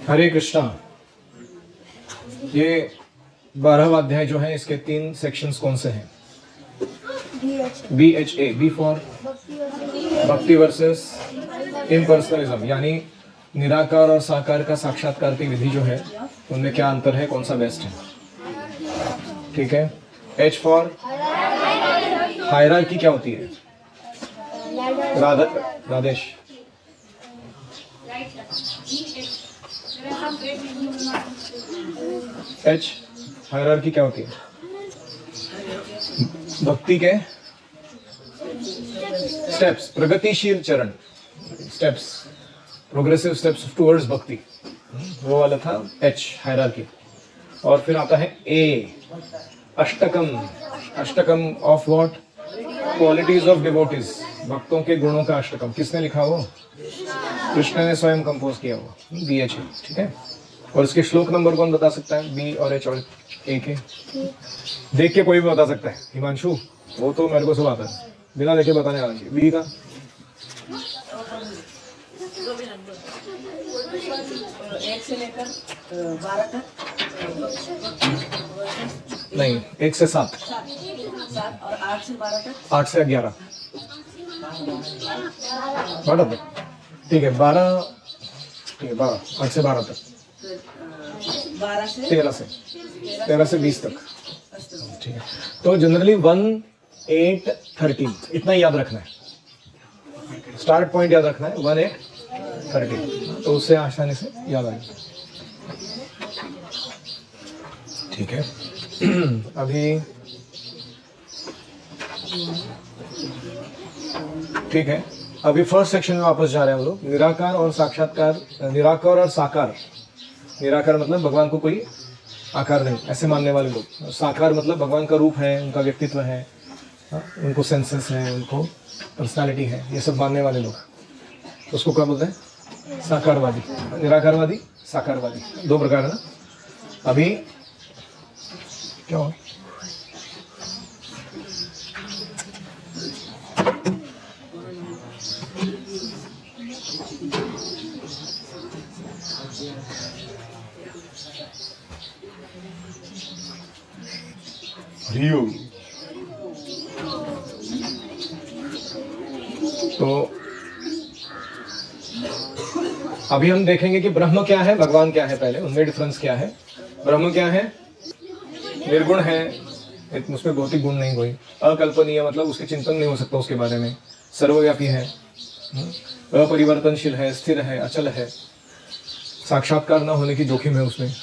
हरे कृष्णा। ये 12वां अध्याय जो है इसके 3 सेक्शंस कौन से हैं? BHA, बी फॉर भक्ति वर्सेस इम्पर्सनलिज्म, यानी निराकार और साकार का साक्षात्कार की विधि जो है उनमें क्या अंतर है, कौन सा बेस्ट है? ठीक है। H फॉर हायरार्की क्या होती है? राधेश। H हायरार्की क्या होती है? भक्ति के स्टेप्स, प्रगतिशील चरण, स्टेप्स, प्रोग्रेसिव स्टेप्स टुवर्ड्स भक्ति, वो वाला था H हायरार्की। और फिर आता है A, Ashtakam. Ashtakam of what? Qualities of devotees, भक्तों के गुणों का अष्टकम। किसने लिखा वो? कृष्ण ने स्वयं कंपोज किया हुआ, BHA। ठीक है। और इसके श्लोक नंबर कौन बता सकता है? B और H और A के देख के कोई भी बता सकता है। हिमांशु, वो तो मेरे को सब आता है, बिना देखे बताने वाला चाहिए। B का एक से लेकर 12 तक नहीं, 1 से 7 और 8 से 12 तक 8 से 11 12 तक। ठीक है, 12, ठीक है, 12, 8 से 12 तक, 12 से 13 से 20 तक। ठीक है। तो जनरली 1, 8, 13 इतना याद रखना है, स्टार्ट पॉइंट याद रखना है, 1, 8, 13, तो उससे आसानी से याद आएगा। ठीक है। अभी ठीक है, अभी फर्स्ट सेक्शन में वापस जा रहे हैं हम लोग। निराकार और साक्षात्कार, निराकार और साकार। निराकार मतलब भगवान को कोई आकार नहीं, ऐसे मानने वाले लोग। साकार मतलब भगवान का रूप है, उनका व्यक्तित्व है, उनको सेंसेस है, उनको पर्सनालिटी है, ये सब मानने वाले लोग, तो उसको क्या बोलते हैं? साकारवादी। निराकारवादी, साकारवादी, 2 प्रकार है ना। अभी क्या हो? तो अभी हम देखेंगे कि ब्रह्म क्या है, भगवान क्या है। पहले उनमें डिफरेंस क्या है। ब्रह्म क्या है? निर्गुण है, उसमें भौतिक गुण नहीं कोई। अकल्पनीय मतलब उसके चिंतन नहीं हो सकता उसके बारे में। सर्वव्यापी है, अपरिवर्तनशील है, स्थिर है, अचल है, साक्षात्कार न होने की जोखिम है उसमें।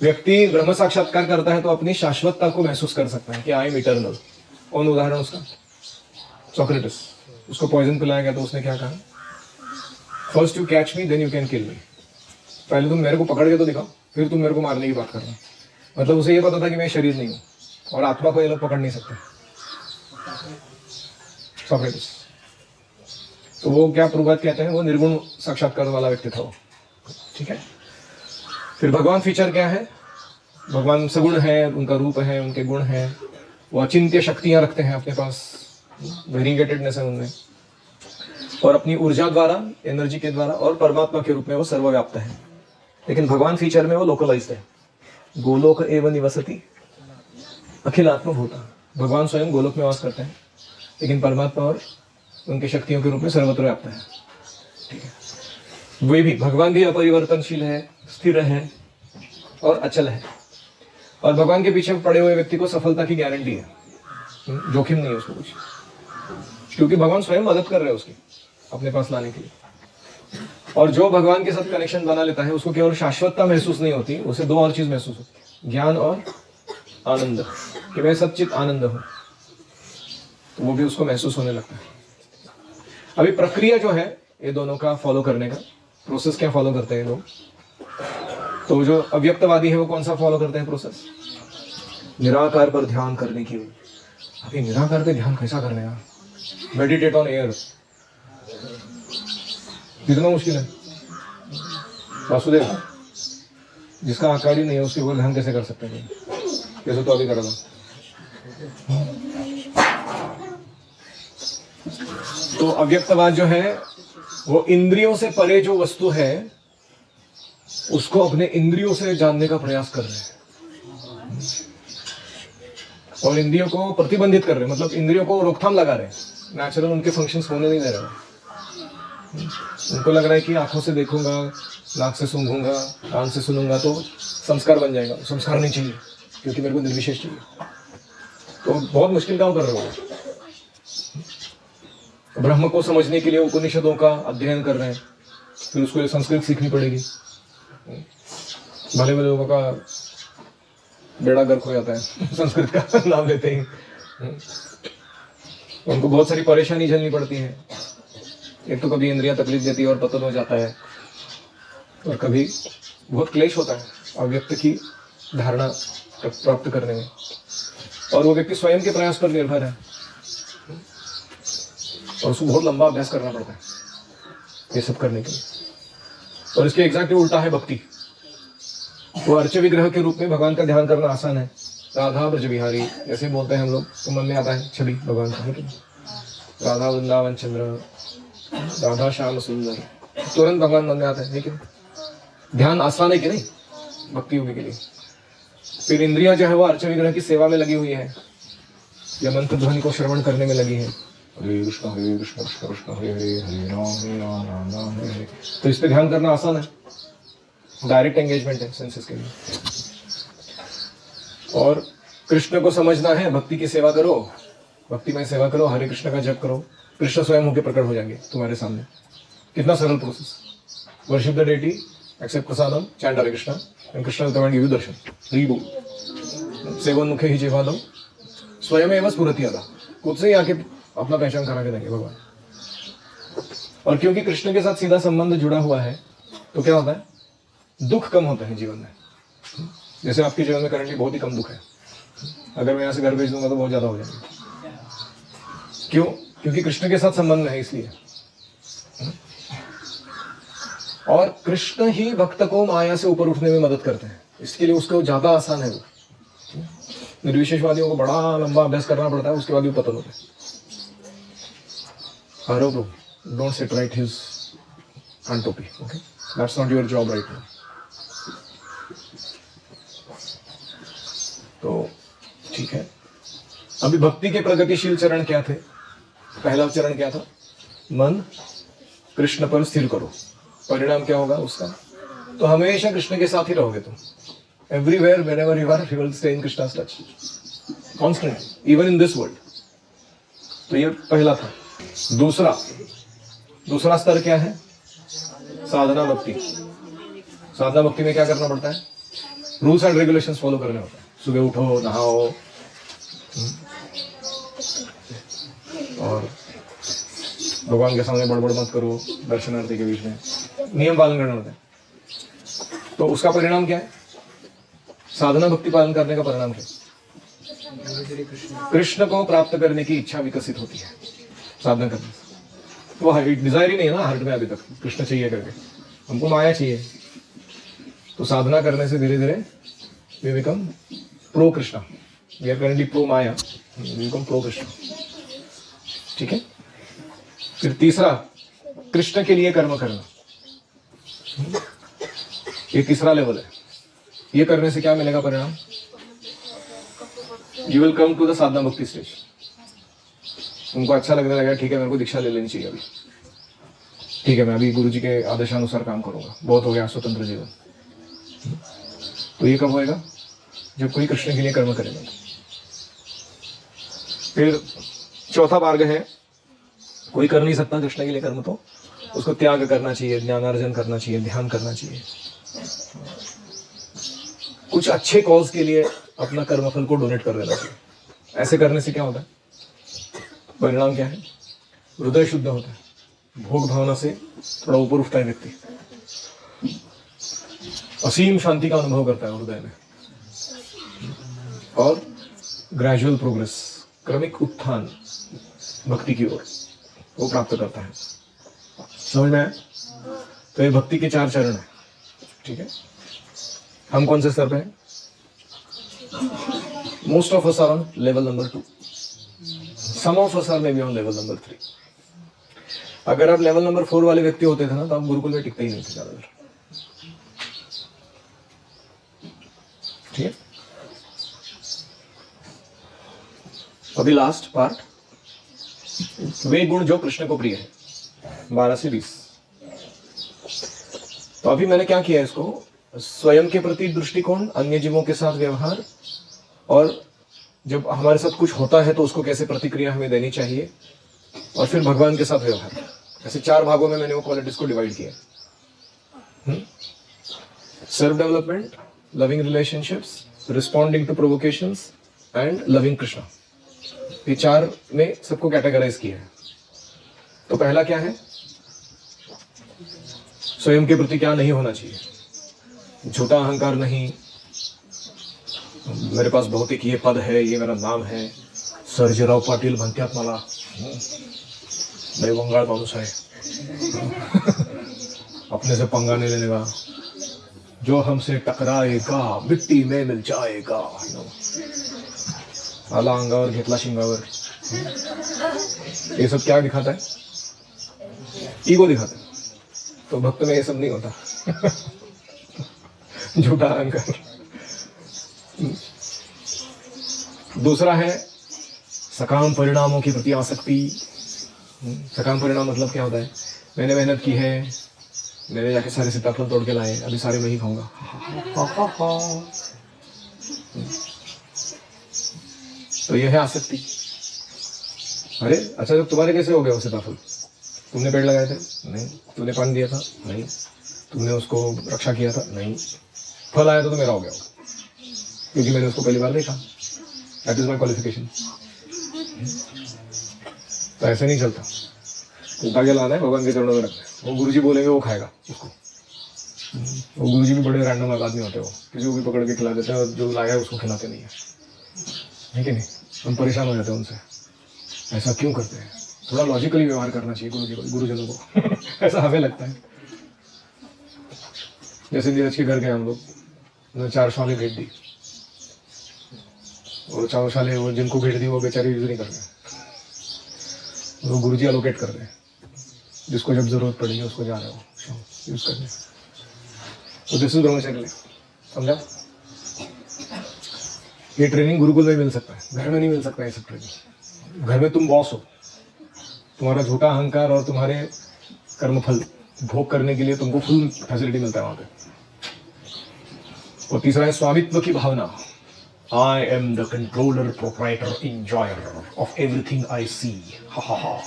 व्यक्ति ब्रह्म साक्षात्कार करता है तो अपनी शाश्वतता को महसूस कर सकता है कि आई एम इटर्नल। कौन उदाहरण उसका? सोक्रेटिस। उसको पॉइजन पिलाया गया तो उसने क्या कहा? First you catch me then you can kill me. पहले तुम मेरे को पकड़ के तो दिखाओ, फिर तुम मेरे को मारने की बात कर रहे हो। मतलब उसे ये पता था कि मैं शरीर नहीं हूँ और आत्मा को ये लोग पकड़ नहीं सकते। सोक्रेटिस। तो वो क्या प्रूवत कहते हैं, वो निर्गुण साक्षात्कार वाला व्यक्ति था वो। ठीक है। फिर भगवान फीचर क्या है? भगवान सगुण है, उनका रूप है, उनके गुण हैं, वो अचिंत्य शक्तियां रखते हैं अपने पास, वेरीगेटेडनेस है उनमें, और अपनी ऊर्जा द्वारा, एनर्जी के द्वारा, और परमात्मा के रूप में वो सर्वव्याप्त है। लेकिन भगवान फीचर में वो लोकलाइज्ड है। गोलोक एवं निवसति अखिल आत्मभूता। भगवान स्वयं गोलोक में वास करते हैं, लेकिन परमात्मा और उनकी शक्तियों के रूप में सर्वत्र व्याप्त है। ठीक है। वे भी, भगवान भी अपरिवर्तनशील है, स्थिर है और अचल है। और भगवान के पीछे पड़े हुए व्यक्ति को सफलता की गारंटी है, जोखिम नहीं है उसको कुछ, क्योंकि भगवान स्वयं मदद कर रहे हैं उसकी अपने पास लाने के लिए। और जो भगवान के साथ कनेक्शन बना लेता है उसको केवल शाश्वतता महसूस नहीं होती, उसे 2 और चीज महसूस होती है, ज्ञान और आनंद, कि मैं सच्चित आनंद हूं, तो वो भी उसको महसूस होने लगता है। अभी प्रक्रिया जो है ये दोनों का फॉलो करने का प्रोसेस, क्या फॉलो करते हैं लोग? तो जो अव्यक्तवादी है वो कौन सा फॉलो करते हैं प्रोसेस? निराकार पर ध्यान करने की। अभी निराकार पे ध्यान कैसा करने का? मेडिटेट ऑन एयर, कितना मुश्किल है। वासुदेव, जिसका आकार ही नहीं है उसके ऊपर ध्यान कैसे कर सकते हैं? कैसे तो अभी करा था। तो अव्यक्तवाद जो है वो इंद्रियों से परे जो वस्तु है उसको अपने इंद्रियों से जानने का प्रयास कर रहे हैं और इंद्रियों को प्रतिबंधित कर रहे हैं, मतलब इंद्रियों को रोकथाम लगा रहे हैं, नेचुरल उनके फंक्शंस होने नहीं दे रहे हैं। उनको लग रहा है कि आंखों से देखूंगा, नाक से सूंघूंगा, कान से सुनूंगा तो संस्कार बन जाएगा। संस्कार नहीं चाहिए क्योंकि मेरे को निर्विशेष चाहिए। तो बहुत मुश्किल काम कर रहे हो। ब्रह्म को समझने के लिए उपनिषदों का अध्ययन कर रहे हैं, फिर उसको संस्कृत सीखनी पड़ेगी। भले भले लोगों का बेड़ा गर्क हो जाता है संस्कृत का नाम लेते ही। उनको बहुत सारी परेशानी झेलनी पड़ती है। एक तो कभी इंद्रियां तकलीफ देती है और पतन हो जाता है, और कभी बहुत क्लेश होता है अव्यक्त की धारणा प्राप्त करने में, और वो व्यक्ति स्वयं के प्रयास पर निर्भर है और उसको बहुत लंबा अभ्यास करना पड़ता है ये सब करने के लिए। और इसके एग्जैक्ट उल्टा है भक्ति। वो अर्च विग्रह के रूप में भगवान का ध्यान करना आसान है। राधा ब्रज बिहारी जैसे बोलते हैं हम लोग तो मन में आता है छवि भगवान का, लेकिन राधा वृंदावन चंद्र, राधा श्याम सुंदर, तुरंत भगवान मन में आता है। लेकिन ध्यान आसान है कि नहीं भक्ति योगी के लिए। फिर इंद्रियां जो है वो अर्च विग्रह की सेवा में लगी हुई है, या मंत्र ध्वनि को श्रवण करने में लगी है। हरे कृष्ण कृष्ण कृष्ण हरे हरे, हरे राम राम राम हरे हरे। तो इस पे ध्यान करना आसान है, डायरेक्ट एंगेजमेंट है सेंसेस के लिए। और कृष्ण को समझना है, भक्ति की सेवा करो, भक्ति में सेवा करो, हरे कृष्ण का जप करो, कृष्ण स्वयं होकर प्रकट हो जाएंगे तुम्हारे सामने। कितना सरल process. Worship the deity, accept prasadam, chant Hare Krishna, and Krishna will come and give you darshan. रीबो सेवोन्मुखे ही जिह्वादम स्वयं एवं स्फुरति अदा, खुद से ही आके अपना पहचान करा के देंगे भगवान। और क्योंकि कृष्ण के साथ सीधा संबंध जुड़ा हुआ है तो क्या होता है, दुख कम होता है जीवन में। जैसे आपके जीवन में करंटली बहुत ही कम दुख है, अगर मैं यहाँ से घर भेज दूंगा तो बहुत ज्यादा हो जाएगा। क्यों? क्योंकि कृष्ण के साथ संबंध है इसलिए। और कृष्ण ही भक्त को माया से ऊपर उठने में मदद करते हैं, इसके लिए उसको ज्यादा आसान है वो। निर्विशेषवादियों को बड़ा लंबा अभ्यास करना पड़ता है, उसके बाद भी पतन होता है। आरोप डोंट सेट राइट हिज अनटोपी, okay, that's not your job right now. तो ठीक है, अभी भक्ति के प्रगतिशील चरण क्या थे? पहला चरण क्या था? मन कृष्ण पर स्थिर करो। परिणाम क्या होगा उसका? तो हमेशा कृष्ण के साथ ही रहोगे तुम। Everywhere wherever you are, you will stay in Krishna's touch constantly, even in this world. तो ये पहला था। दूसरा स्तर क्या है? साधना भक्ति। साधना भक्ति में क्या करना पड़ता है? रूल्स एंड रेगुलेशंस फॉलो करने होता है। सुबह उठो, नहाओ, और भगवान के सामने बड़बड़ मत करो, दर्शनार्थी के बीच में नियम पालन करना होता है। तो उसका परिणाम क्या है? साधना भक्ति पालन करने का परिणाम क्या है? कृष्ण को प्राप्त करने की इच्छा विकसित होती है साधना करने से। वो डिजायर ही नहीं है ना हार्ट में अभी तक कृष्ण चाहिए करके, हमको माया चाहिए। तो साधना करने से धीरे धीरे we become pro Krishna. We are currently pro maya, we become pro Krishna. ठीक है। फिर तीसरा, कृष्ण के लिए कर्म करना। ये तीसरा लेवल है। ये करने से क्या मिलेगा परिणाम? You will come to the sadhana bhakti stage. उनको अच्छा लगने लगेगा, ठीक है मेरे को दीक्षा ले लेनी चाहिए अभी, ठीक है मैं अभी गुरु जी के आदेशानुसार काम करूंगा, बहुत हो गया स्वतंत्र जीवन। तो ये कब होएगा? जब कोई कृष्ण के लिए कर्म करेगा। फिर चौथा मार्ग है, कोई कर नहीं सकता कृष्ण के लिए कर्म, तो उसको त्याग करना चाहिए, ज्ञानार्जन करना चाहिए, ध्यान करना चाहिए, कुछ अच्छे कॉज के लिए अपना कर्मफल को डोनेट कर देना चाहिए। ऐसे करने से क्या होता है? परिणाम क्या है? हृदय शुद्ध होता है, भोग भावना से थोड़ा ऊपर उठता है व्यक्ति, असीम शांति का अनुभव करता है हृदय में, और ग्रेजुअल प्रोग्रेस, क्रमिक उत्थान भक्ति की ओर वो प्राप्त करता है। समझ में आया? तो ये भक्ति के 4 चरण है। ठीक है। हम कौन से स्तर पे हैं? Most of us are on level number 2, some of us are maybe on level number 3। अगर आप लेवल नंबर 4 वाले व्यक्ति होते थे ना, तो आप गुरुकुल में टिकते ही नहीं थे ज्यादा देर। ठीक है, अभी लास्ट पार्ट, वे गुण जो कृष्ण को प्रिय है, 12 से 20। तो अभी मैंने क्या किया है, इसको स्वयं के प्रति दृष्टिकोण, अन्य जीवों के साथ व्यवहार, और जब हमारे साथ कुछ होता है तो उसको कैसे प्रतिक्रिया हमें देनी चाहिए, और फिर भगवान के साथ व्यवहार। ऐसे 4 भागों में मैंने वो क्वालिटीज को डिवाइड किया। Self development, loving relationships, responding to provocations and loving Krishna. ये 4 में सबको कैटेगराइज किया है। तो पहला क्या है, स्वयं के प्रति क्या नहीं होना चाहिए, झूठा अहंकार नहीं, मेरे पास भौतिक ये पद है, ये मेरा नाम है, सर्जेराव पाटील म्हणतात मला, मैं बंगाल माणूस है, अपने से पंगा नहीं लेने का, जो हमसे टकराएगा मिट्टी में मिल जाएगा, आला अंगावर घेतला शिंगावर। ये सब क्या दिखाता है, ईगो दिखाता है। तो भक्त में ये सब नहीं होता। झूठा अहंकार। दूसरा है सकाम परिणामों के प्रति आसक्ति। सकाम परिणाम मतलब क्या होता है, मैंने मेहनत की है, मैंने जाके सारे सीताफल तोड़ के लाए, अभी सारे मैं ही खाऊंगा। तो यह है आसक्ति। अरे अच्छा, जब तुम्हारे कैसे हो गए वो सीताफल, तुमने पेड़ लगाए थे? नहीं। तुमने पानी दिया था? नहीं। तुमने उसको रक्षा किया था? नहीं। फल आया तो मेरा हो गया, क्योंकि मैंने उसको पहली बार देखा। That is my qualification. तो ऐसे नहीं चलता। उठा के लाना है, भगवान के चरणों में रखना है, वो गुरुजी बोलेंगे वो खाएगा उसको। वो गुरुजी भी बड़े रैंडम आदमी होते हो, किसी को भी पकड़ के खिला देते हैं, और जो लाया है उसको खिलाते नहीं है कि नहीं? हम परेशान हो जाते हैं उनसे, ऐसा क्यों करते हैं? थोड़ा लॉजिकली व्यवहार करना चाहिए गुरुजनों को। ऐसा हमें लगता है। जैसे नीरज के घर गए हम लोग, उन्होंने 4 शॉलें भेज दी, और 4 शॉलें वो जिनको भेज दी वो बेचारे यूज नहीं कर रहे, वो गुरुजी अलोकेट कर रहे हैं, जिसको जब जरूरत पड़ेगी उसको जा रहे हो यूज करने। तो दिस इज ब्रह्मचर्य, समझा? ये ट्रेनिंग गुरुकुल में मिल सकता है, घर में नहीं मिल सकता है। सब ट्रेनिंग घर में तुम बॉस हो, तुम्हारा झूठा अहंकार और तुम्हारे कर्मफल भोग करने के लिए तुमको फुल फैसिलिटी मिलता है वहां पे। और तीसरा है स्वामित्व की भावना। I am the controller, proprietor, enjoyer of everything I see. हा हा हा,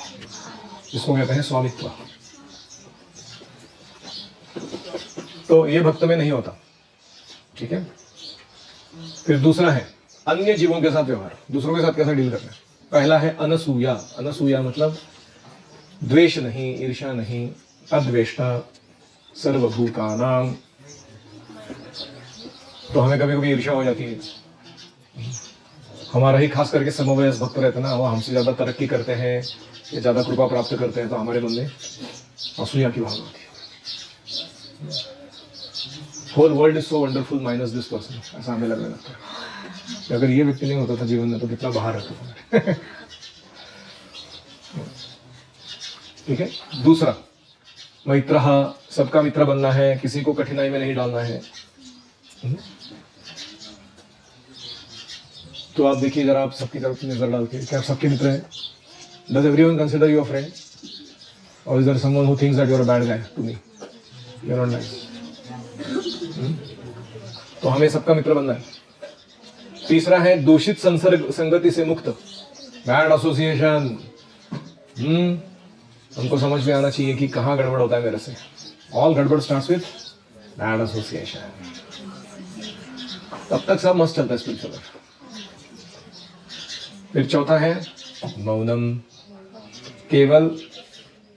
जिसको कहते हैं स्वामित्व। तो ये भक्त में नहीं होता। ठीक है। फिर दूसरा है अन्य जीवों के साथ व्यवहार, दूसरों के साथ कैसा डील करना है। पहला है अनसूया। अनसूया मतलब द्वेष नहीं, ईर्ष्या नहीं, अद्वेष्टा, सर्वभूतानां। तो हमें कभी कभी ईर्ष्या हो जाती है, हमारा ही खास करके समवयस्क भक्त रहते हैं ना, वो हमसे ज्यादा तरक्की करते हैं या ज्यादा कृपा प्राप्त करते हैं, तो हमारे मन में असूया की भावना होती है। Whole world is so wonderful minus this person, ऐसा हमें लगने लगता है। अगर ये व्यक्ति नहीं होता था जीवन में तो कितना बाहर रहता था। ठीक है। दूसरा मैत्र, सबका मित्र बनना है, किसी को कठिनाई में नहीं डालना है। तो आप देखिए जरा, आप सबकी तरफ नजर डाल के, क्या आप सबके मित्र हैं? Does everyone consider you a friend, और is there someone who thinks that you are a bad guy to me, you are not nice? तो हमें सबका मित्र बनना है। तीसरा है दूषित संगति से मुक्त, बैड एसोसिएशन। हमको समझ में आना चाहिए कि कहाँ गड़बड़ होता है मेरे से। ऑल गड़बड़ स्टार्ट्स विद बैड एसोसिएशन। तब तक सब मस्त चलता है स्पिरिचुअल। फिर चौथा है मौनम, केवल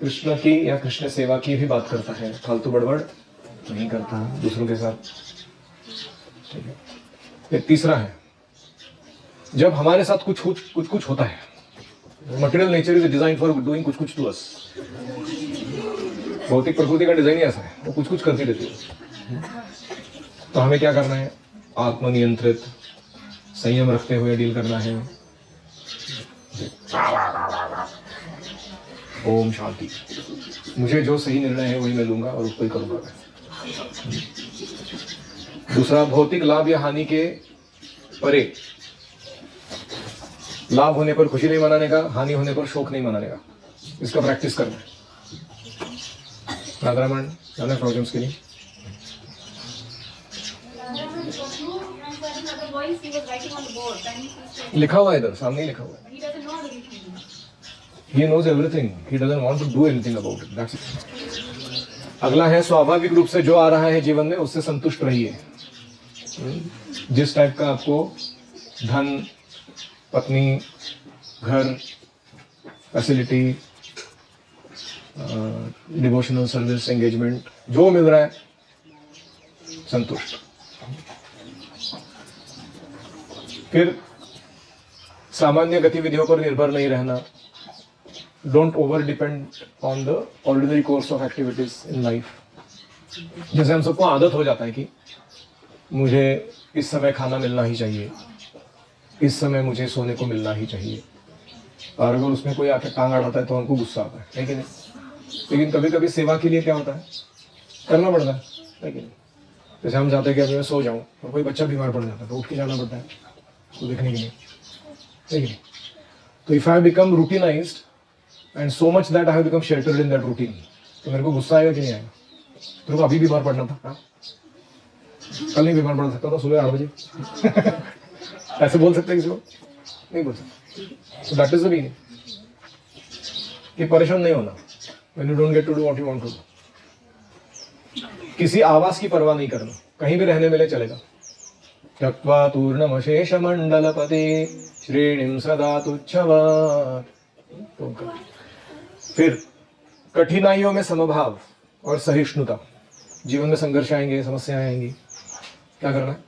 कृष्ण की या कृष्ण सेवा की भी बात करता है, फालतू बड़बड़ नहीं करता दूसरों के साथ। ठीक है। फिर तीसरा है जब हमारे साथ कुछ होता है, material nature is design for doing कुछ टू अस। भौतिक प्रकृति का डिजाइन ही ऐसा है, वो कुछ करती रहती है। तो हमें क्या करना है? आत्मनियंत्रित, संयम रखते हुए डील करना है। ओम शांति। मुझे जो सही निर्णय है वही मैं लूंगा और उसको ही करूंगा मैं। दूसरा, भौतिक लाभ या हानि के परे, लाभ होने पर खुशी नहीं मनाने का, हानि होने पर शोक नहीं मनाने का, इसका प्रैक्टिस करना है। राधारमण जाना प्रॉब्लम्स के लिए लिखा हुआ है इधर सामने ही लिखा हुआ है। He knows everything. He doesn't want to do anything about it. That's it. अगला है, स्वाभाविक रूप से जो आ रहा है जीवन में उससे संतुष्ट रहिए। जिस टाइप का आपको धन, पत्नी, घर, फैसिलिटी, डिवोशनल सर्विस, एंगेजमेंट, जो मिल रहा है, संतुष्ट। फिर सामान्य गतिविधियों पर निर्भर नहीं रहना। Don't over depend on the ordinary course of activities in life. जैसे हम सबको आदत हो जाता है कि मुझे इस समय खाना मिलना ही चाहिए, इस समय मुझे सोने को मिलना ही चाहिए, और अगर उसमें कोई आके टांग अड़ाता है तो हमको गुस्सा आता है कि नहीं? लेकिन कभी कभी सेवा के लिए क्या होता है, करना पड़ता है कि नहीं? जैसे हम चाहते हैं कि अभी मैं सो जाऊं और कोई बच्चा बीमार पड़ जाता है तो उठ के जाना पड़ता है तो देखने के लिए, है कि नहीं? तो if I become routinised and so much that I have become sheltered in that routine, तो मेरे को गुस्सा आएगा कि नहीं आएगा? तेरे को अभी बीमार पड़ना था, हाँ? कल नहीं बीमार पड़ सकता था सुबह 8 बजे ऐसे बोल सकते किसी को? नहीं बोल सकते। So that is the meaning कि परेशान नहीं होना when you don't get to do what you want to do. किसी आवास की परवाह नहीं करना, कहीं भी रहने मिले चलेगा। त्यक्त्वा तूर्णमशेष मंडलपते श्रेणिं सदा तुच्छवात्। फिर कठिनाइयों में समभाव और सहिष्णुता। जीवन में संघर्ष आएंगे, समस्याएं आएंगी, क्या करना है?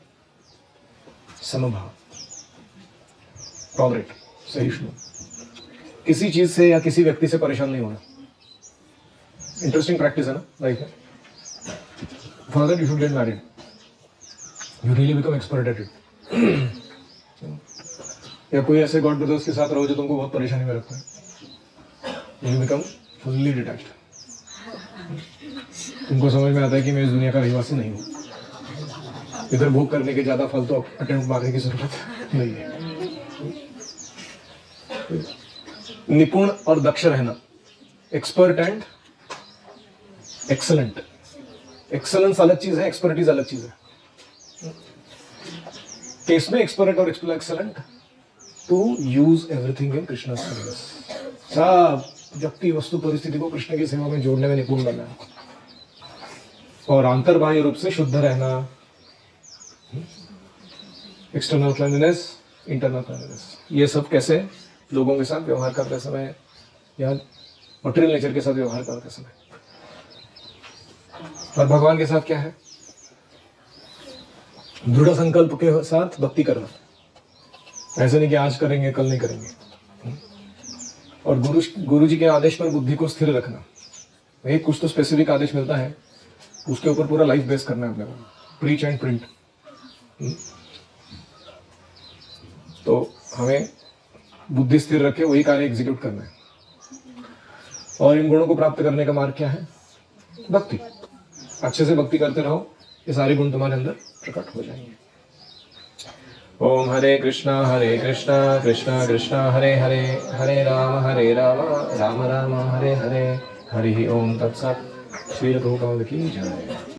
समभाव, टॉलरेट, सहिष्णु। किसी चीज से या किसी व्यक्ति से परेशान नहीं होना। इंटरेस्टिंग प्रैक्टिस है ना लाइफ में। For that you should get married, you really become expert at it. या कोई ऐसे गॉड ब्रदर्स के साथ रहो जो तुमको बहुत परेशानी में रखता है, यू बिकम फुल्ली डिटैच्ड। तुमको समझ में आता है कि मैं इस दुनिया का रहवासी नहीं हूँ, इधर भोग करने के ज्यादा फल तो अटेम्प्ट मारने की जरूरत नहीं है। निपुण और दक्ष रहना, एक्सपर्ट एंड एक्सलेंट। एक्सलेंस अलग चीज है, एक्सपर्टीज अलग चीज है। केस में एक्सपर्ट और excellent to use everything in Krishna service. सब व्यक्ति, वस्तु, परिस्थिति को कृष्ण की सेवा में जोड़ने में निपुण बनना है। और अंतर्बाह्य रूप से शुद्ध रहना, एक्सटर्नल क्लीनलीनेस, इंटरनल क्लीनलीनेस। ये सब कैसे? लोगों के साथ व्यवहार करते समय या मटेरियल नेचर के साथ व्यवहार करते समय। और भगवान के साथ क्या है? दृढ़ संकल्प के साथ भक्ति करना। ऐसे नहीं कि आज करेंगे कल नहीं करेंगे। और गुरु जी के आदेश पर बुद्धि को स्थिर रखना। एक कुछ तो स्पेसिफिक आदेश मिलता है, उसके ऊपर पूरा लाइफ बेस करना है अपने को, प्रीच एंड प्रिंट। तो हमें बुद्धि स्थिर रखे वही कार्य एग्जीक्यूट करना है। और इन गुणों को प्राप्त करने का मार्ग क्या है? भक्ति। अच्छे से भक्ति करते रहो, ये सारे गुण तुम्हारे अंदर प्रकट हो जाएंगे। ओम हरे कृष्णा कृष्णा कृष्णा हरे हरे, हरे राम राम राम हरे हरे, हरि ओम तत्सत्। श्री प्रभुपाद की जय।